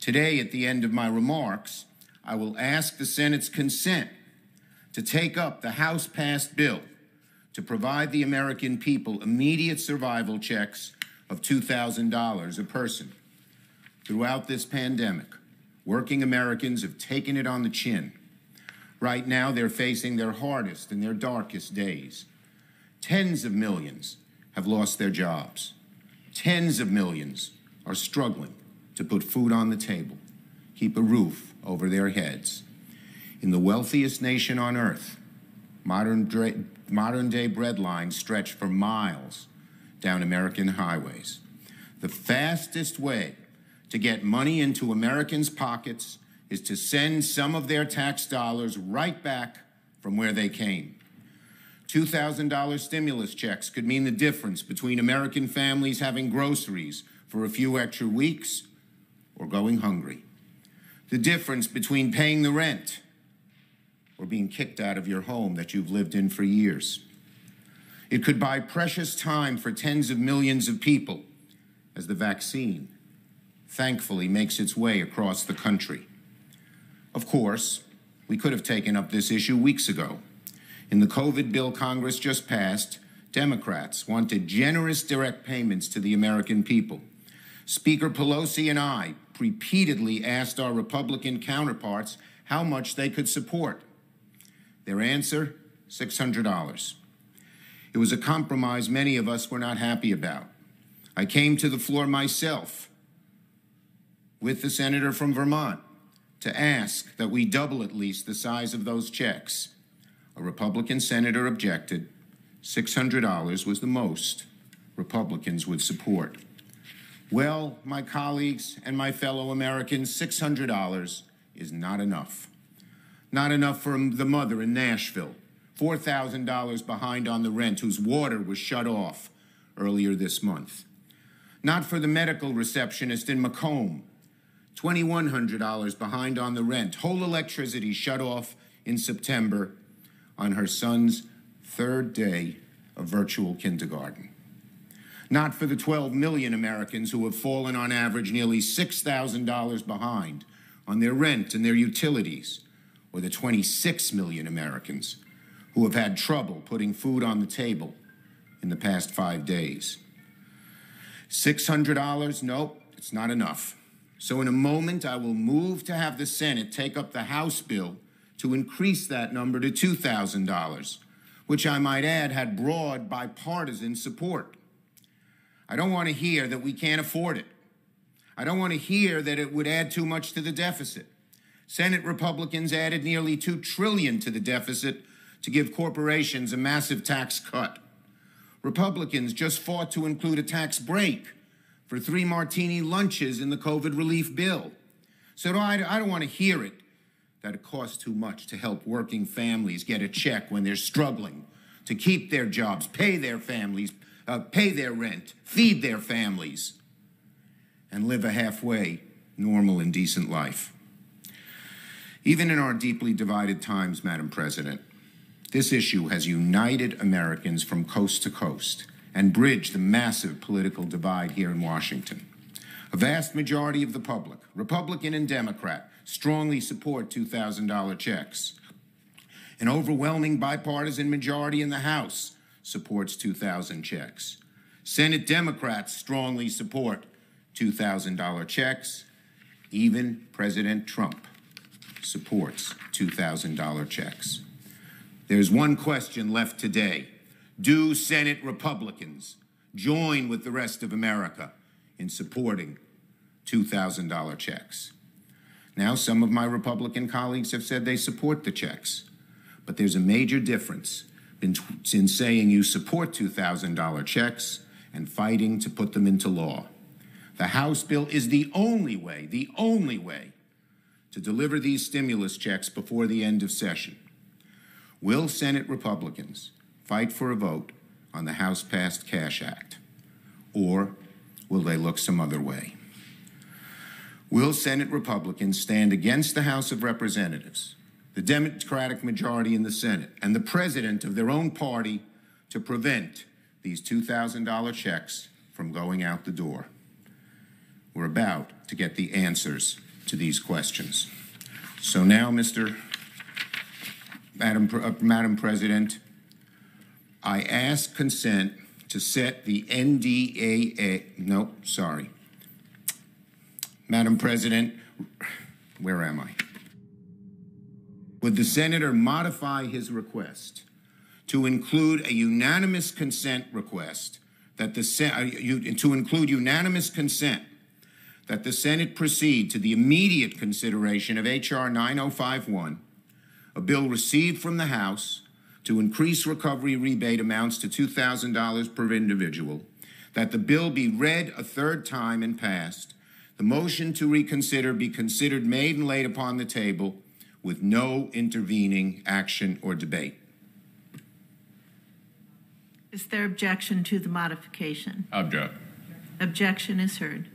Today, at the end of my remarks, I will ask the Senate's consent to take up the House-passed bill to provide the American people immediate survival checks of $2,000 a person. Throughout this pandemic, working Americans have taken it on the chin. Right now, they're facing their hardest and their darkest days. Tens of millions have lost their jobs. Tens of millions are struggling to put food on the table, keep a roof over their heads. In the wealthiest nation on earth, modern-day bread lines stretch for miles down American highways. The fastest way to get money into Americans' pockets is to send some of their tax dollars right back from where they came. $2,000 stimulus checks could mean the difference between American families having groceries for a few extra weeks or going hungry. The difference between paying the rent or being kicked out of your home that you've lived in for years. It could buy precious time for tens of millions of people as the vaccine thankfully makes its way across the country. Of course, we could have taken up this issue weeks ago. In the COVID bill Congress just passed, Democrats wanted generous direct payments to the American people. Speaker Pelosi and I repeatedly asked our Republican counterparts how much they could support. Their answer, $600. It was a compromise many of us were not happy about. I came to the floor myself with the senator from Vermont to ask that we double at least the size of those checks. A Republican senator objected. $600 was the most Republicans would support. Well, my colleagues and my fellow Americans, $600 is not enough. Not enough for the mother in Nashville, $4,000 behind on the rent, whose water was shut off earlier this month. Not for the medical receptionist in Macomb, $2,100 behind on the rent, whole electricity shut off in September on her son's third day of virtual kindergarten. Not for the 12 million Americans who have fallen on average nearly $6,000 behind on their rent and their utilities, or the 26 million Americans who have had trouble putting food on the table in the past 5 days. $600? Nope, it's not enough. So in a moment, I will move to have the Senate take up the House bill to increase that number to $2,000, which I might add had broad bipartisan support. I don't want to hear that we can't afford it. I don't want to hear that it would add too much to the deficit. Senate Republicans added nearly $2 trillion to the deficit to give corporations a massive tax cut. Republicans just fought to include a tax break for 3 martini lunches in the COVID relief bill. So I don't want to hear it that it costs too much to help working families get a check when they're struggling to keep their jobs, pay their families, pay their rent, feed their families, and live a halfway normal and decent life. Even in our deeply divided times, Madam President, this issue has united Americans from coast to coast and bridged the massive political divide here in Washington. A vast majority of the public, Republican and Democrat, strongly support $2,000 checks. An overwhelming bipartisan majority in the House supports 2,000 checks. Senate Democrats strongly support $2,000 checks. Even President Trump supports $2,000 checks. There's one question left today. Do Senate Republicans join with the rest of America in supporting $2,000 checks? Now, some of my Republican colleagues have said they support the checks, but there's a major difference in saying you support $2,000 checks and fighting to put them into law. The House bill is the only way to deliver these stimulus checks before the end of session. Will Senate Republicans fight for a vote on the House-passed Cash Act, or will they look some other way? Will Senate Republicans stand against the House of Representatives, the Democratic majority in the Senate, and the president of their own party to prevent these $2,000 checks from going out the door? We're about to get the answers to these questions. So now, Madam President, I ask consent to set the Madam President, where am I? Would the senator modify his request to include a unanimous consent request that the Senate proceed to the immediate consideration of H.R. 9051, a bill received from the House to increase recovery rebate amounts to $2,000 per individual, that the bill be read a third time and passed, the motion to reconsider be considered, made, and laid upon the table with no intervening action or debate. Is there objection to the modification? Object. Objection is heard.